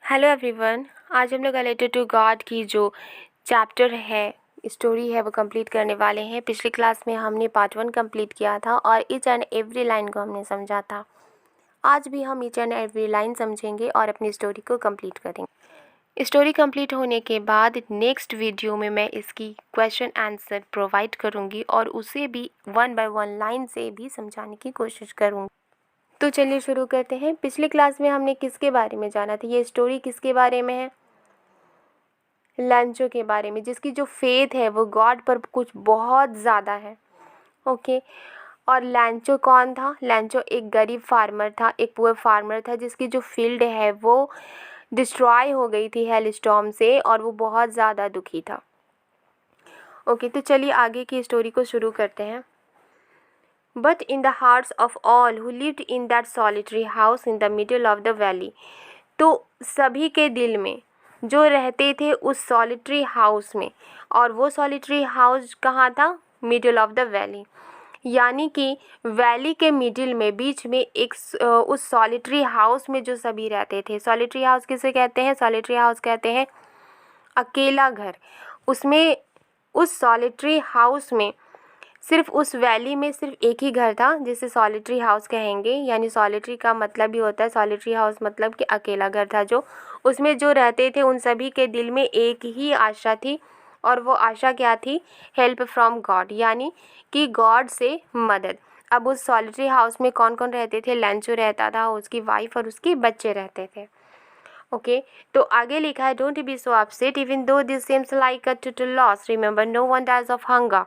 Hello everyone. आज हम लोग लेटर टू गॉड की जो चैप्टर है, स्टोरी है, वो कंप्लीट करने वाले हैं। पिछली क्लास में हमने पार्ट 1 कंप्लीट किया था और ईच एंड एवरी लाइन को हमने समझा था। आज भी हम ईच एंड एवरी लाइन समझेंगे और अपनी स्टोरी को कंप्लीट करेंगे। स्टोरी कंप्लीट होने के बाद नेक्स्ट वीडियो में मैं इसकी क्वेश्चन आंसर प्रोवाइड करूँगी और उसे भी 1 बाय 1 लाइन से भी समझाने की कोशिश करूँगी। तो चलिए शुरू करते हैं। पिछली क्लास में हमने किसके बारे में जाना था? ये स्टोरी किसके बारे में है? लैंचो के बारे में, जिसकी जो फेथ है वो गॉड पर कुछ बहुत ज़्यादा है। ओके। और लैंचो कौन था? लैंचो एक गरीब फार्मर था, एक पुअर फार्मर था, जिसकी जो फील्ड है वो डिस्ट्रॉय हो गई थी हेल स्टॉर्म से और वो बहुत ज़्यादा दुखी था। ओके, तो चलिए आगे की स्टोरी को शुरू करते हैं। But in the hearts of all who lived in that solitary house in the middle of the valley, तो सभी के दिल में जो रहते थे उस सॉलिटरी हाउस में, और वो सॉलिटरी हाउस कहाँ था? मिडिल ऑफ द वैली, यानी कि वैली के मिडिल में, बीच में एक उस सॉलिटरी हाउस में जो सभी रहते थे। सॉलिटरी हाउस किसे कहते हैं? सॉलिटरी हाउस कहते हैं अकेला घर। उसमें, उस सॉलिटरी हाउस में, सिर्फ उस वैली में सिर्फ एक ही घर था जिसे सॉलिटरी हाउस कहेंगे। यानी सॉलिटरी का मतलब ही होता है, सॉलिटरी हाउस मतलब कि अकेला घर था। जो उसमें जो रहते थे उन सभी के दिल में एक ही आशा थी, और वो आशा क्या थी? हेल्प फ्रॉम गॉड, यानी कि गॉड से मदद। अब उस सॉलिटरी हाउस में कौन कौन रहते थे? लैंचो रहता था, उसकी वाइफ और उसके बच्चे रहते थे। ओके, तो आगे लिखा है, don't be so upset even though this seems like a total loss, remember no one dies of hunger.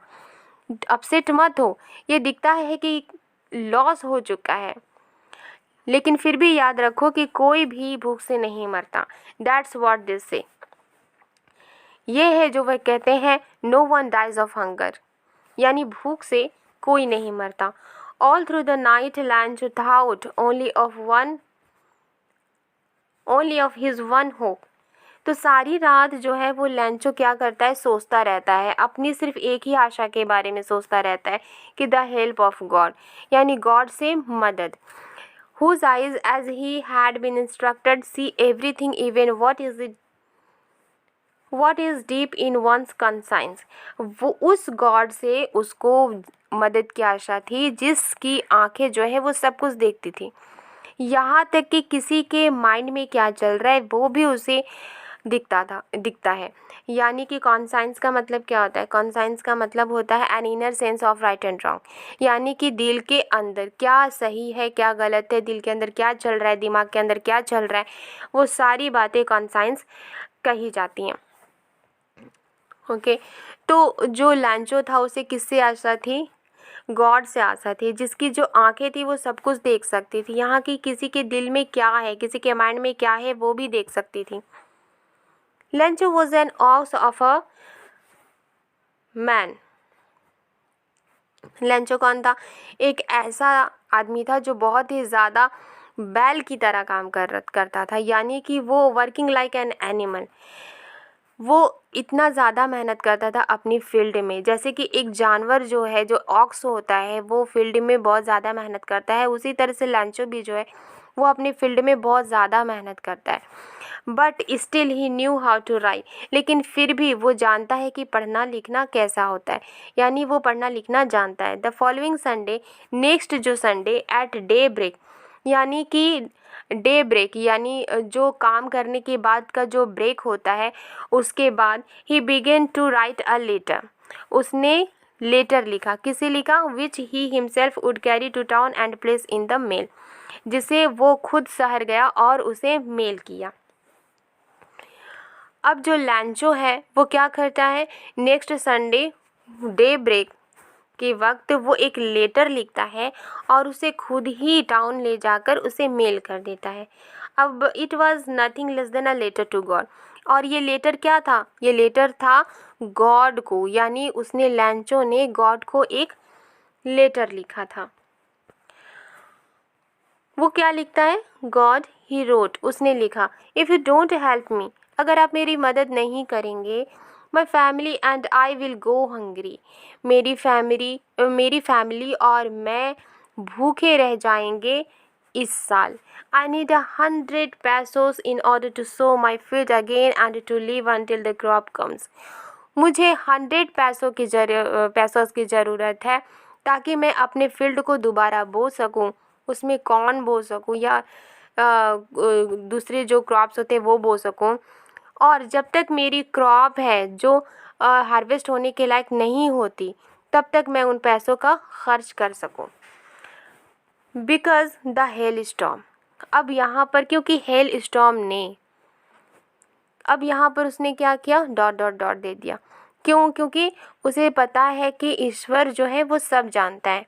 Upset मत हो, ये दिखता है कि लॉस हो चुका है, लेकिन फिर भी याद रखो कि कोई भी भूख से नहीं मरता। दैट्स व्हाट दिस से, ये है जो वह कहते हैं, no one dies of hunger, यानी भूख से कोई नहीं मरता। All through the night Lencho thought only of his one hope. तो सारी रात जो है वो लैंचो क्या करता है? सोचता रहता है, अपनी सिर्फ एक ही आशा के बारे में सोचता रहता है कि द हेल्प ऑफ गॉड, यानी गॉड से मदद। Whose eyes as he had been instructed see everything even what is deep in one's conscience। वो उस गॉड से उसको मदद की आशा थी, जिसकी आंखें जो है वो सब कुछ देखती थी, यहाँ तक कि किसी के माइंड में क्या चल रहा है वो भी उसे दिखता है। यानी कि कॉन्साइंस का मतलब क्या होता है? कॉन्साइंस का मतलब होता है an inner sense of right and wrong, यानी कि दिल के अंदर क्या सही है क्या गलत है, दिल के अंदर क्या चल रहा है, दिमाग के अंदर क्या चल रहा है, वो सारी बातें कॉन्साइंस कही जाती हैं। ओके, तो जो लैंचो था उसे किससे आशा थी? गॉड से आशा थी, जिसकी जो आंखें थी वो सब कुछ देख सकती थी, यहाँ की किसी के दिल में क्या है, किसी के माइंड में क्या है वो भी देख सकती थी। लैंचो was an ox of a man. लैंचो कौन था? एक ऐसा आदमी था जो बहुत ही ज़्यादा बैल की तरह काम करता था, यानी कि वो वर्किंग लाइक एन एनिमल। वो इतना ज़्यादा मेहनत करता था अपनी फील्ड में, जैसे कि एक जानवर जो है, जो ऑक्स होता है, वो फील्ड में बहुत ज़्यादा मेहनत करता है, उसी तरह से लैंचो भी जो है वो अपनी फील्ड में बहुत ज़्यादा मेहनत करता है। But still he knew how to write, लेकिन फिर भी वो जानता है कि पढ़ना लिखना कैसा होता है, यानी वो पढ़ना लिखना जानता है। द फॉलोइंग संडे, नेक्स्ट जो संडे, एट डे ब्रेक, यानी कि डे ब्रेक यानी जो काम करने के बाद का जो ब्रेक होता है, उसके बाद ही began to write a letter. उसने लेटर लिखा। किसे लिखा? Which he himself would carry to town and place in the mail, जिसे वो खुद शहर गया और उसे मेल किया। अब जो लैंचो है वो क्या करता है? नेक्स्ट संडे डे ब्रेक के वक्त वो एक लेटर लिखता है और उसे खुद ही टाउन ले जाकर उसे मेल कर देता है। अब it was nothing less than a letter to God, और ये लेटर क्या था? ये लेटर था गॉड को, यानी उसने, लैंचो ने गॉड को एक लेटर लिखा था। वो क्या लिखता है? गॉड ही रोट, उसने लिखा, if you don't help me, अगर आप मेरी मदद नहीं करेंगे, my family and I will go hungry, मेरी फैमिली और मैं भूखे रह जाएंगे इस साल। I need 100 pesos in order to sow my field again and to live until the crop comes. मुझे 100 पैसों की ज़रूरत है ताकि मैं अपने फील्ड को दोबारा बो सकूं, उसमें कॉर्न बो सकूं या दूसरे जो क्रॉप्स होते हैं वो बो सकूं, और जब तक मेरी क्रॉप है जो हार्वेस्ट होने के लायक नहीं होती तब तक मैं उन पैसों का खर्च कर सकूं। बिकॉज द हेल स्टॉर्म, अब यहाँ पर क्योंकि हेल स्टॉर्म ने, अब यहाँ पर उसने क्या किया, डॉट डॉट डॉट दे दिया। क्यों? क्योंकि उसे पता है कि ईश्वर जो है वो सब जानता है,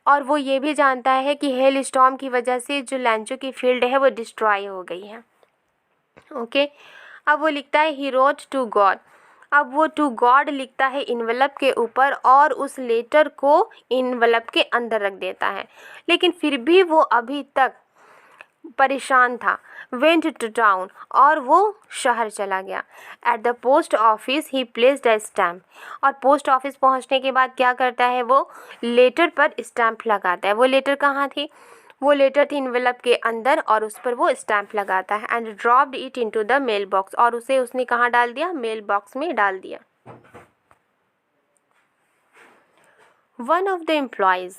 और वो ये भी जानता है कि हेल स्टॉर्म की वजह से जो लैंचो की फील्ड है वो डिस्ट्रॉय हो गई है। ओके, अब वो लिखता है ही रोट टू गॉड। अब वो टू गॉड लिखता है इन्वेलप के ऊपर और उस लेटर को इन्वेलप के अंदर रख देता है, लेकिन फिर भी वो अभी तक परेशान था। वेंट टू टाउन, और वो शहर चला गया। At the post office he placed a stamp, और पोस्ट ऑफिस पहुंचने के बाद क्या करता है, वो लेटर पर स्टैम्प लगाता है। वो लेटर कहाँ थी? वो लेटर थी इन्वेलप के अंदर और उस पर वो स्टैम्प लगाता है। And dropped it into the mail box, और उसे उसने कहाँ डाल दिया? मेल बॉक्स में डाल दिया। वन ऑफ द एम्प्लॉयज़,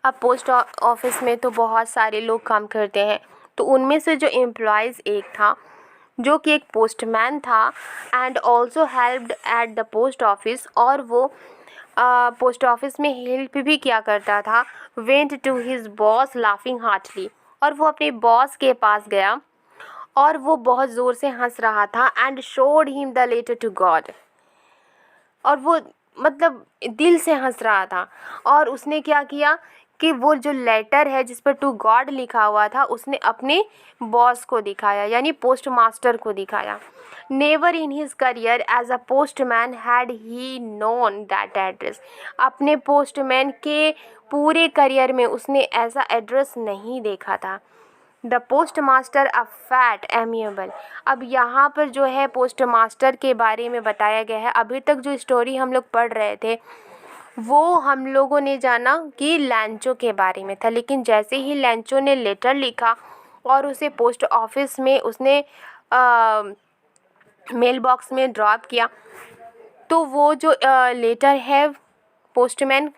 अब पोस्ट ऑफिस में तो बहुत सारे लोग काम करते हैं, तो उनमें से जो एम्प्लॉयज़ एक था जो कि एक पोस्टमैन था and also helped at the post office, और वो पोस्ट ऑफिस में हेल्प भी किया करता था। Went to his boss laughing heartily, और वो अपने बॉस के पास गया और वो बहुत ज़ोर से हंस रहा था। And showed him the letter to God, और वो मतलब दिल से हंस रहा था, और उसने क्या किया कि वो जो लेटर है जिस पर टू गॉड लिखा हुआ था उसने अपने बॉस को दिखाया, यानी पोस्ट मास्टर को दिखाया। Never in his career as a postman had he known that address, अपने पोस्टमैन के पूरे करियर में उसने ऐसा एड्रेस नहीं देखा था। The post master a fat amiable, अब यहाँ पर जो है पोस्ट मास्टर के बारे में बताया गया है। अभी तक जो स्टोरी हम लोग पढ़ रहे थे वो हम लोगों ने जाना कि लैंचो के बारे में था, लेकिन जैसे ही लैंचो ने लेटर लिखा और उसे पोस्ट ऑफिस में उसने मेल बॉक्स में ड्रॉप किया, तो वो जो लेटर है पोस्टमैन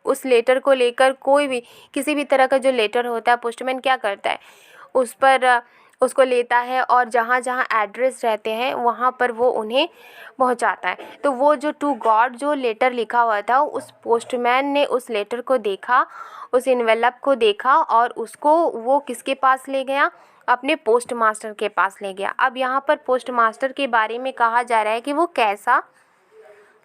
उस लेटर को लेकर, कोई भी किसी भी तरह का जो लेटर होता है पोस्टमैन क्या करता है, उस पर उसको लेता है और जहाँ जहाँ एड्रेस रहते हैं वहाँ पर वो उन्हें पहुँचाता है। तो वो जो टू गॉड जो लेटर लिखा हुआ था, उस पोस्टमैन ने उस लेटर को देखा, उस इन्वेलप को देखा और उसको वो किसके पास ले गया? अपने पोस्ट मास्टर के पास ले गया। अब यहाँ पर पोस्ट मास्टर के बारे में कहा जा रहा है कि वो कैसा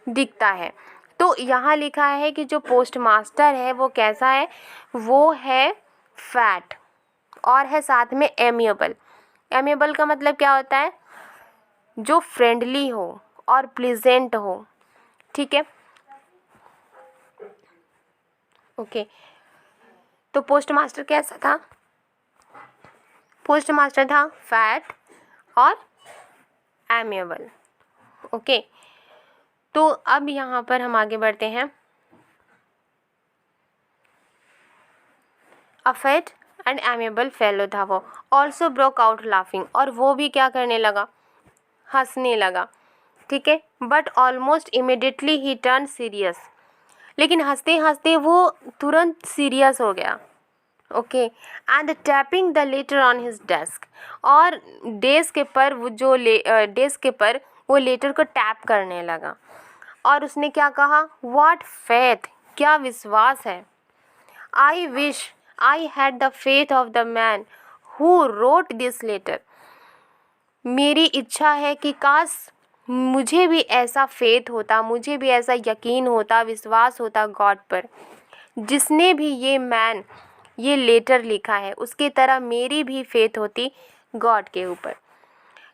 दिखता है। तो यहाँ लिखा है कि जो पोस्ट मास्टर है वो कैसा है? वो है फैट और है साथ में एमिएबल। एमिएबल का मतलब क्या होता है? जो फ्रेंडली हो और प्लीजेंट हो, ठीक है। ओके, तो पोस्ट मास्टर कैसा था? पोस्ट मास्टर था फैट और एमिएबल। ओके, तो अब यहाँ पर हम आगे बढ़ते हैं। A fat and amiable fellow था वो, ऑल्सो ब्रोक आउट लाफिंग, और वो भी क्या करने लगा? हंसने लगा, ठीक है। But almost immediately he turn serious, लेकिन हंसते हंसते वो तुरंत सीरियस हो गया। Okay, and tapping the later on his desk, और डेस्क पर वो जो डेस्क पर वो लेटर को टैप करने लगा और उसने क्या कहा? व्हाट फेथ, क्या विश्वास है। I wish I had the faith of the man who wrote this letter, मेरी इच्छा है कि काश मुझे भी ऐसा फेथ होता, मुझे भी ऐसा यकीन होता, विश्वास होता गॉड पर, जिसने भी ये लेटर लिखा है उसकी तरह मेरी भी फेथ होती गॉड के ऊपर।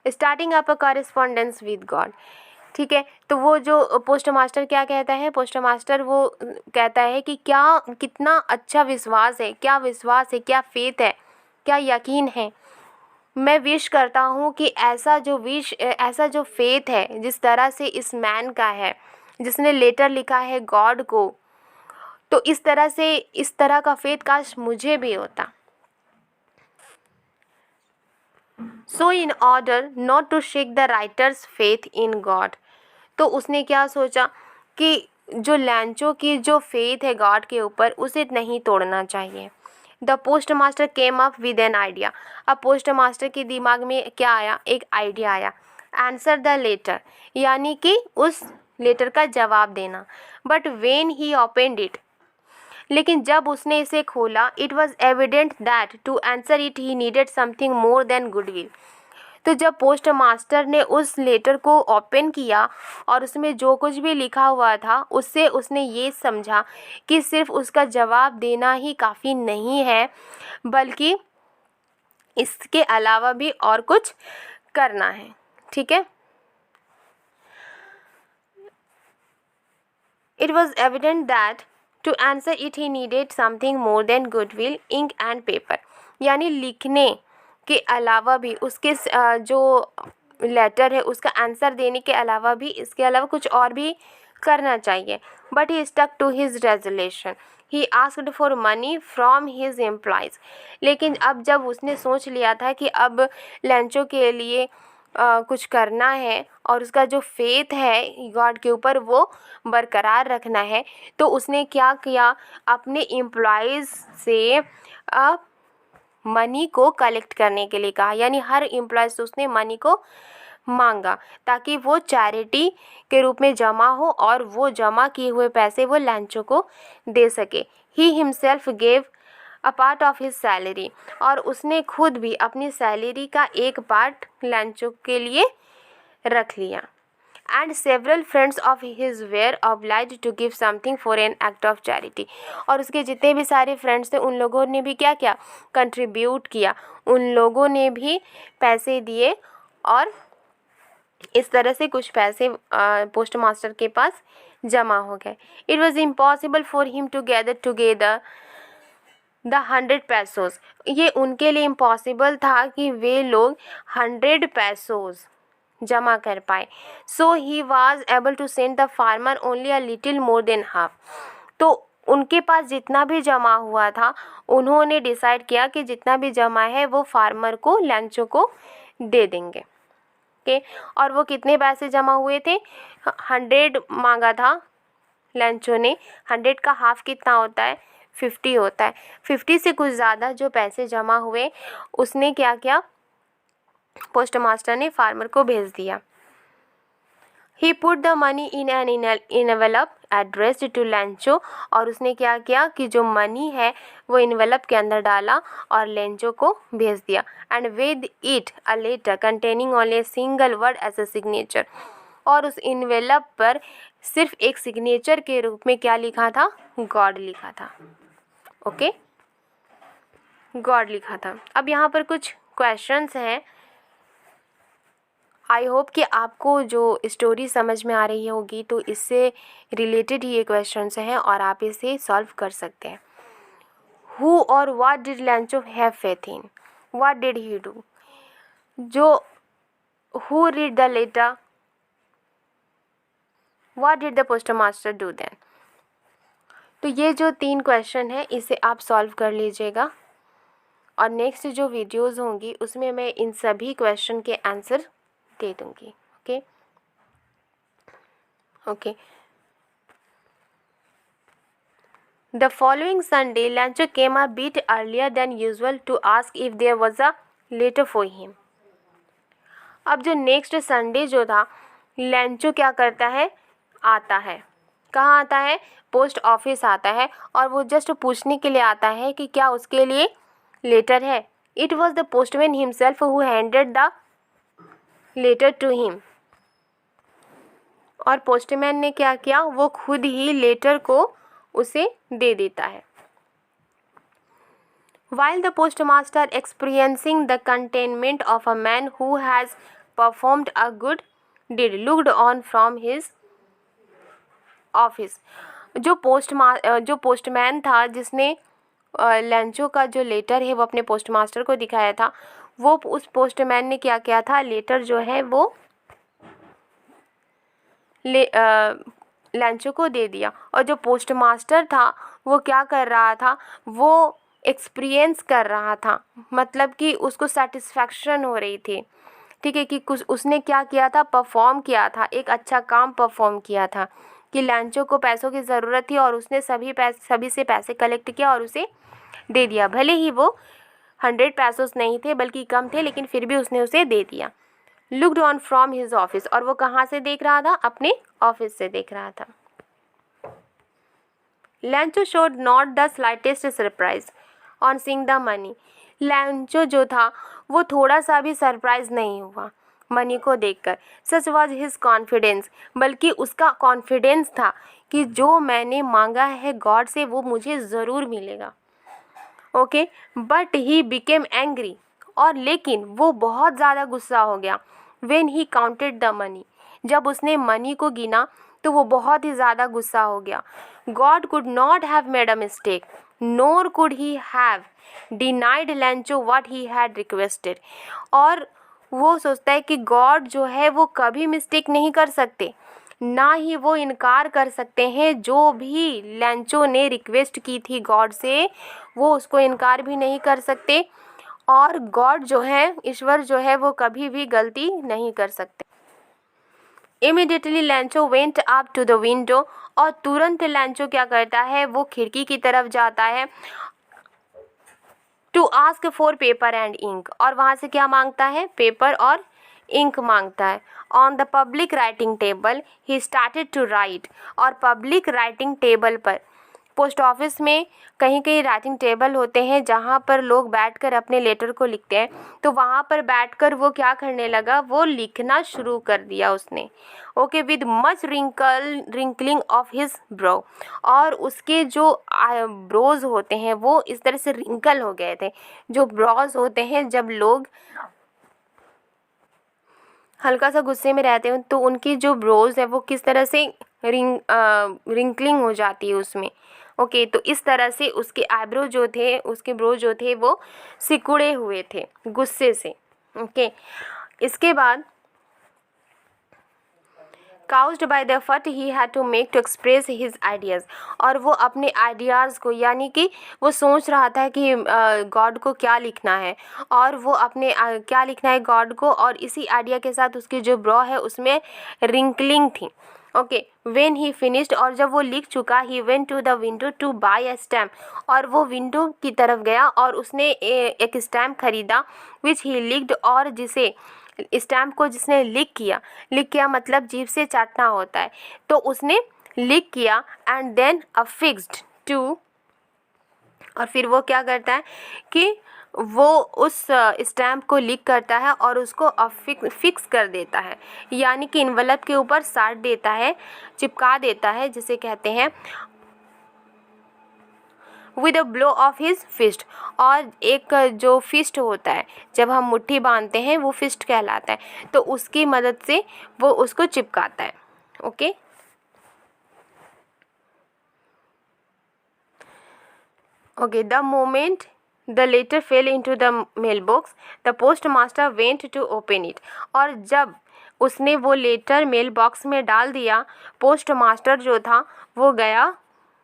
Starting up a correspondence with God, ठीक है। तो वो जो पोस्ट मास्टर क्या कहता है? पोस्ट मास्टर वो कहता है कि क्या कितना अच्छा विश्वास है, क्या विश्वास है, क्या फेथ है, क्या यकीन है। मैं विश करता हूँ कि ऐसा जो फेथ है जिस तरह से इस मैन का है जिसने लेटर लिखा है गॉड को, तो इस तरह का फेथ काश मुझे भी होता। So in order not to shake the writer's faith in God, तो उसने क्या सोचा कि जो लैंचो की जो फेथ है गॉड के ऊपर उसे नहीं तोड़ना चाहिए। The post master came up with an idea, अब पोस्ट मास्टर के दिमाग में क्या आया, एक आइडिया आया। आंसर द लेटर, यानी कि उस लेटर का जवाब देना। But when he opened it, लेकिन जब उसने इसे खोला, it was evident that to answer it he needed something more than goodwill. तो जब पोस्ट मास्टर ने उस लेटर को ओपन किया और उसमें जो कुछ भी लिखा हुआ था उससे उसने ये समझा कि सिर्फ उसका जवाब देना ही काफ़ी नहीं है, बल्कि इसके अलावा भी और कुछ करना है। ठीक है। It was evident that to answer it he needed something more than goodwill, ink and paper, यानी लिखने के अलावा भी उसके जो लेटर है उसका आंसर देने के अलावा भी इसके अलावा कुछ और भी करना चाहिए। But he stuck to his resolution, he asked for money from his employees, लेकिन अब जब उसने सोच लिया था कि अब लैंचो के लिए कुछ करना है और उसका जो फेथ है गॉड के ऊपर वो बरकरार रखना है, तो उसने क्या किया, अपने एम्प्लॉयज़ से मनी को कलेक्ट करने के लिए कहा, यानी हर एम्प्लॉय से उसने मनी को मांगा ताकि वो चैरिटी के रूप में जमा हो और वो जमा किए हुए पैसे वो लैंचो को दे सके। He himself gave a part of his salary, और उसने खुद भी अपनी सैलरी का एक पार्ट लैंचो के लिए रख लिया। And several friends of his were obliged to give something for an act of charity, और उसके जितने भी सारे फ्रेंड्स थे उन लोगों ने भी क्या किया, कंट्रीब्यूट किया, उन लोगों ने भी पैसे दिए और इस तरह से कुछ पैसे पोस्ट मास्टर के पास जमा हो गए। It was impossible for him to gather together the 100 pesos, ये उनके लिए इम्पॉसिबल था कि वे लोग 100 पैसोज जमा कर पाए। So he was able to send the farmer only a little more than half, तो उनके पास जितना भी जमा हुआ था उन्होंने डिसाइड किया कि जितना भी जमा है वो फार्मर को लैंचो को दे देंगे। ओके, और वो कितने पैसे जमा हुए थे, 100 मांगा था लैंचो ने, 100 का हाफ कितना होता है, 50 होता है। 50 से कुछ ज़्यादा जो पैसे जमा हुए उसने क्या किया, पोस्ट मास्टर ने फार्मर को भेज दिया। He put the money in an envelope addressed to Lencho, और उसने क्या किया कि जो मनी है वो इनवेलप के अंदर डाला और लैंचो को भेज दिया। And with it a letter containing only a single word as a signature, और उस इनवेलप पर सिर्फ एक सिग्नेचर के रूप में क्या लिखा था, गॉड लिखा था। ओके, गॉड लिखा था। अब यहाँ पर कुछ क्वेश्चंस हैं। आई होप कि आपको जो स्टोरी समझ में आ रही होगी, तो इससे रिलेटेड ही ये क्वेश्चंस हैं और आप इसे सॉल्व कर सकते हैं। हु और what did Lencho have faith in, what did he do, जो who read the letter, what did the post master do then. तो ये जो 3 क्वेश्चन है इसे आप सॉल्व कर लीजिएगा, और नेक्स्ट जो वीडियोज़ होंगी उसमें मैं इन सभी क्वेश्चन के आंसर दे दूँगी। Okay. The following Sunday, Lancho came a bit earlier than usual to ask if there was a letter for him. अब जो नेक्स्ट संडे जो था, लैंचो क्या करता है, आता है, कहाँ आता है, पोस्ट ऑफिस आता है, और वो जस्ट पूछने के लिए आता है कि क्या उसके लिए लेटर है। It was the postman himself who handed the letter to him, और पोस्टमैन ने क्या किया, वो खुद ही लेटर को उसे दे देता है। While the postmaster experiencing the contentment of a man who has performed a good deed looked on from his office, जो पोस्टमैन था जिसने लैंचो का जो लेटर है वो अपने पोस्टमास्टर को दिखाया था, वो उस पोस्टमैन ने क्या किया था, लेटर जो है वो लैंचो को दे दिया। और जो पोस्टमास्टर था वो क्या कर रहा था, वो एक्सपीरियंस कर रहा था, मतलब कि उसको सेटिस्फैक्शन हो रही थी, ठीक है, कि कुछ उसने क्या किया था, परफॉर्म किया था, एक अच्छा काम परफॉर्म किया था कि लैंचो को पैसों की ज़रूरत थी और उसने सभी से पैसे कलेक्ट किया और उसे दे दिया। भले ही वो 100 पैसोस नहीं थे बल्कि कम थे, लेकिन फिर भी उसने उसे दे दिया। Looked on from his office, और वो कहाँ से देख रहा था, अपने ऑफिस से देख रहा था। लैंचो showed not the slightest surprise on seeing the money. लैंचो जो था वो थोड़ा सा भी सरप्राइज नहीं हुआ मनी को देखकर। सच वॉज हिज कॉन्फिडेंस, बल्कि उसका कॉन्फिडेंस था कि जो मैंने मांगा है गॉड से वो मुझे ज़रूर मिलेगा। Okay, but he became angry, और लेकिन वो बहुत ज़्यादा गुस्सा हो गया। When he counted the money, जब उसने मनी को गिना तो वो बहुत ही ज़्यादा गुस्सा हो गया। God could not have made a mistake, NOR could he have denied लैंचो what he had requested. और वो सोचता है कि गॉड जो है वो कभी मिस्टेक नहीं कर सकते, ना ही वो इनकार कर सकते हैं। जो भी लैंचो ने रिक्वेस्ट की थी गॉड से, वो उसको इनकार भी नहीं कर सकते, और गॉड जो है, ईश्वर जो है, वो कभी भी गलती नहीं कर सकते। Immediately Lencho went up to the window, और तुरंत लैंचो क्या करता है, वो खिड़की की तरफ जाता है। To ask for paper and ink, और वहाँ से क्या मांगता है, पेपर और इंक मांगता है। On the public writing table he started to write, और पब्लिक राइटिंग टेबल पर, पोस्ट ऑफिस में कहीं कहीं राइटिंग टेबल होते हैं जहाँ पर लोग बैठकर अपने लेटर को लिखते हैं, तो वहाँ पर बैठकर वो क्या करने लगा, वो लिखना शुरू कर दिया उसने। Okay, with much wrinkling of his bro, और उसके जो ब्रोज होते हैं वो इस तरह से रिंकल हो गए थे। जो ब्रोज होते हैं, जब लोग हल्का सा गुस्से में रहते हैं तो उनकी जो ब्रोज है वो किस तरह से रिंकलिंग हो जाती है उसमें। ओके, तो इस तरह से उसके आईब्रो जो थे, उसके ब्रो जो थे वो सिकुड़े हुए थे गुस्से से। ओके, इसके बाद caused by the effort he had to make to express his ideas, और वो अपने आइडियाज़ को, यानी कि वो सोच रहा था कि गॉड को क्या लिखना है, और वो अपने क्या लिखना है गॉड को, और इसी आइडिया के साथ उसकी जो ब्रो है उसमें रिंकलिंग थी। ओके, वेन ही फिनिश्ड, और जब वो लिख चुका, he went to the window to buy a stamp, और वो विंडो की तरफ गया और उसने एक स्टैम्प खरीदा, विच ही लिख्ड, और जिसे स्टैम्प को जिसने लिख किया मतलब जीभ से चाटना होता है, तो उसने लिख किया। एंड देन अफिक्स्ड टू, और फिर वो क्या करता है कि वो उस स्टैम्प को लिख करता है और उसको फिक्स कर देता है, यानी कि इन्वेलप के ऊपर साट देता है, चिपका देता है, जिसे कहते हैं with a blow of his fist. और एक जो फिस्ट होता है, जब हम मुट्ठी बांधते हैं, वो फिस्ट कहलाता है, तो उसकी मदद से वो उसको चिपकाता है। Okay, okay, the moment the letter fell into the mail box, the post master went to open it, और जब उसने वो लेटर मेल बॉक्स में डाल दिया, पोस्ट मास्टर जो था वो गया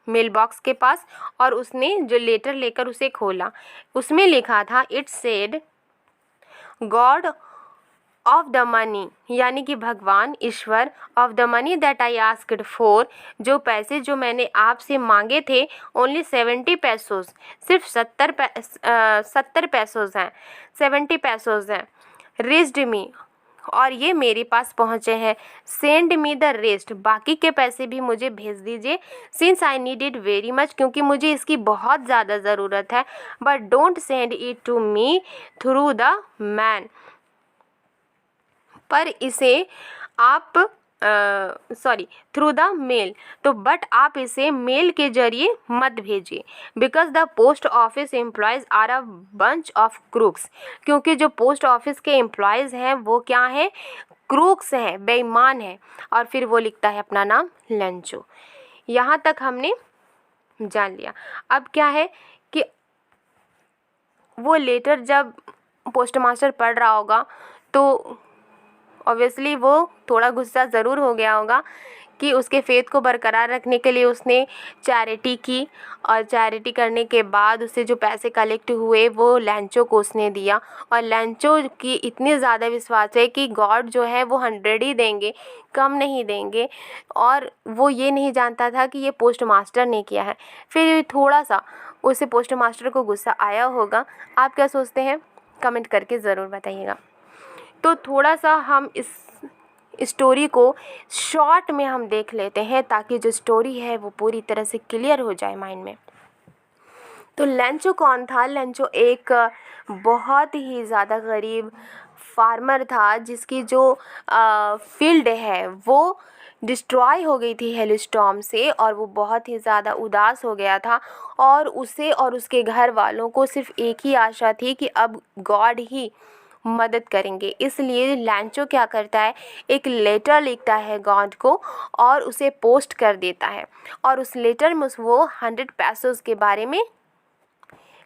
मेल बॉक्स के पास और उसने जो लेटर लेकर उसे खोला। उसमें लिखा था, it said God of the money, यानी कि भगवान, ईश्वर, of the money that I asked for, जो पैसे जो मैंने आपसे मांगे थे, ओनली 70 पैसोस, सिर्फ 70 पैसोस हैं, 70 पैसोस हैं, रेज्ड मी, और ये मेरे पास पहुँचे हैं, सेंड मी द रेस्ट, बाकी के पैसे भी मुझे भेज दीजिए, since I need it very much, क्योंकि मुझे इसकी बहुत ज़्यादा ज़रूरत है, but don't send it to me through the man, पर इसे आप थ्रू द मेल, तो बट आप इसे मेल के जरिए मत भेजिए, because the post office employees are a bunch of crooks, क्योंकि जो पोस्ट ऑफिस के एम्प्लॉयज़ हैं वो क्या हैं, क्रूक्स हैं, बेईमान हैं। और फिर वो लिखता है अपना नाम लंचो। यहाँ तक हमने जान लिया। अब क्या है कि वो लेटर जब पोस्ट मास्टर पढ़ रहा होगा तो ऑब्वियसली वो थोड़ा गुस्सा ज़रूर हो गया होगा कि उसके फेथ को बरकरार रखने के लिए उसने चैरिटी की, और चैरिटी करने के बाद उससे जो पैसे कलेक्ट हुए वो लैंचो को उसने दिया। और लैंचो की इतनी ज़्यादा विश्वास है कि गॉड जो है वो 100 ही देंगे, कम नहीं देंगे, और वो ये नहीं जानता था कि ये पोस्ट मास्टर ने किया है। फिर थोड़ा सा उसे पोस्ट मास्टर को गुस्सा आया होगा। आप क्या सोचते हैं कमेंट करके ज़रूर बताइएगा। तो थोड़ा सा हम इस स्टोरी को शॉर्ट में हम देख लेते हैं ताकि जो स्टोरी है वो पूरी तरह से क्लियर हो जाए माइंड में। तो लैंचो कौन था? लैंचो एक बहुत ही ज़्यादा गरीब फार्मर था जिसकी जो फील्ड है वो डिस्ट्रॉय हो गई थी हेलस्टॉर्म से, और वो बहुत ही ज़्यादा उदास हो गया था। और उसे और उसके घर वालों को सिर्फ एक ही आशा थी कि अब गॉड ही मदद करेंगे। इसलिए लैंचो क्या करता है, एक लेटर लिखता है गॉड को और उसे पोस्ट कर देता है, और उस लेटर में वो 100 पैसोस के बारे में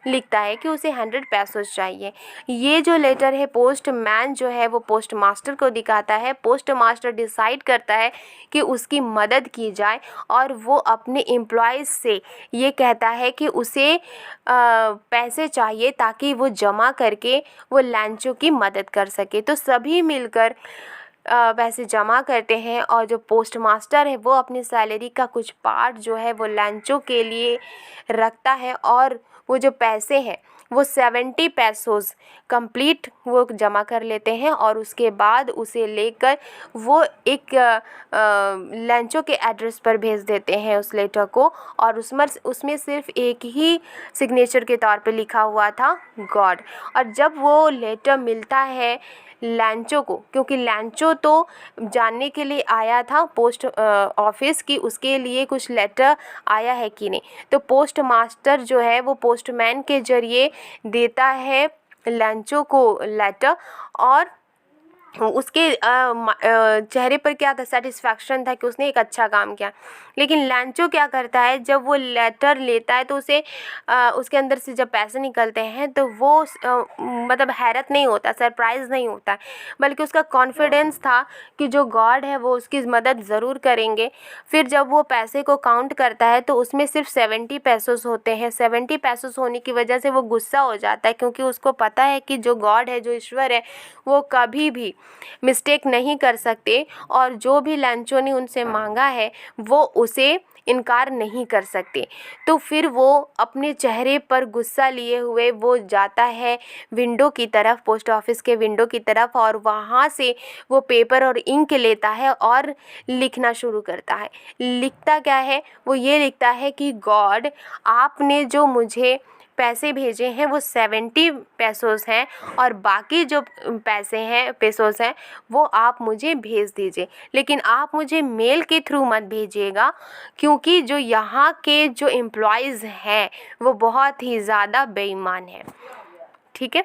लिखता है कि उसे 100 पैसोस चाहिए। ये जो लेटर है पोस्टमैन जो है वो पोस्ट मास्टर को दिखाता है। पोस्ट मास्टर डिसाइड करता है कि उसकी मदद की जाए, और वो अपने एम्प्लॉयज़ से ये कहता है कि उसे पैसे चाहिए ताकि वो जमा करके वो लैंचो की मदद कर सके। तो सभी मिलकर पैसे जमा करते हैं, और जो पोस्ट मास्टर है वो अपनी सैलरी का कुछ पार्ट जो है वो लैंचो के लिए रखता है, और वो जो पैसे हैं वो 70 पैसोस कंप्लीट वो जमा कर लेते हैं। और उसके बाद उसे लेकर वो एक लैंचो के एड्रेस पर भेज देते हैं उस लेटर को, और उसमें सिर्फ एक ही सिग्नेचर के तौर पे लिखा हुआ था गॉड। और जब वो लेटर मिलता है लैंचो को, क्योंकि लैंचो तो जानने के लिए आया था पोस्ट ऑफिस की उसके लिए कुछ लेटर आया है कि नहीं, तो पोस्ट मास्टर जो है वो पोस्टमैन के ज़रिए देता है लैंचो को लेटर, और उसके चेहरे पर क्या था, सेटिस्फैक्शन था कि उसने एक अच्छा काम किया। लेकिन लैंचो क्या करता है, जब वो लेटर लेता है तो उसे उसके अंदर से जब पैसे निकलते हैं तो वो मतलब हैरत नहीं होता, सरप्राइज़ नहीं होता, बल्कि उसका कॉन्फिडेंस था कि जो गॉड है वो उसकी मदद ज़रूर करेंगे। फिर जब वो पैसे को काउंट करता है तो उसमें सिर्फ 70 पैसोस होते हैं। 70 पैसोस होने की वजह से वो गुस्सा हो जाता है, क्योंकि उसको पता है कि जो गॉड है, जो ईश्वर है, वो कभी भी मिस्टेक नहीं कर सकते, और जो भी लैंचो ने उनसे मांगा है वो उसे इनकार नहीं कर सकते। तो फिर वो अपने चेहरे पर गुस्सा लिए हुए वो जाता है विंडो की तरफ, पोस्ट ऑफिस के विंडो की तरफ, और वहाँ से वो पेपर और इंक लेता है और लिखना शुरू करता है। लिखता क्या है, वो ये लिखता है कि गॉड, आपने जो मुझे पैसे भेजे हैं वो 70 पैसोस हैं, और बाकी जो पैसोस हैं वो आप मुझे भेज दीजिए, लेकिन आप मुझे मेल के थ्रू मत भेजिएगा, क्योंकि जो यहाँ के जो एम्प्लॉयज़ हैं वो बहुत ही ज़्यादा बेईमान हैं। ठीक है,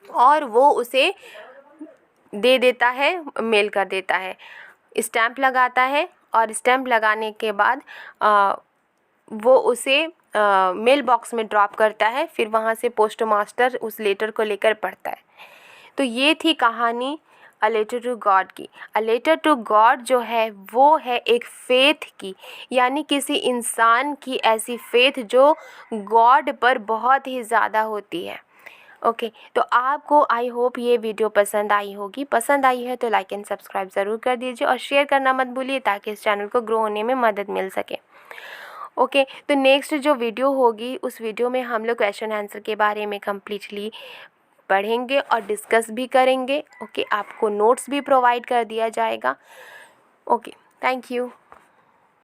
और वो उसे दे देता है, मेल कर देता है, स्टैंप लगाता है, और स्टैंप लगाने के बाद वो उसे मेल बॉक्स में ड्रॉप करता है। फिर वहाँ से पोस्ट मास्टर उस लेटर को लेकर पढ़ता है। तो ये थी कहानी अ लेटर टू गॉड की। अ लेटर टू गॉड जो है वो है एक फेथ की, यानी किसी इंसान की ऐसी फेथ जो गॉड पर बहुत ही ज़्यादा होती है। ओके, तो आपको आई होप ये वीडियो पसंद आई होगी। पसंद आई है तो लाइक एंड सब्सक्राइब ज़रूर कर दीजिए, और शेयर करना मत भूलिए ताकि इस चैनल को ग्रो होने में मदद मिल सके। ओके, तो नेक्स्ट जो वीडियो होगी उस वीडियो में हम लोग क्वेश्चन आंसर के बारे में कम्प्लीटली पढ़ेंगे और डिस्कस भी करेंगे। ओके, आपको नोट्स भी प्रोवाइड कर दिया जाएगा। Okay, thank you.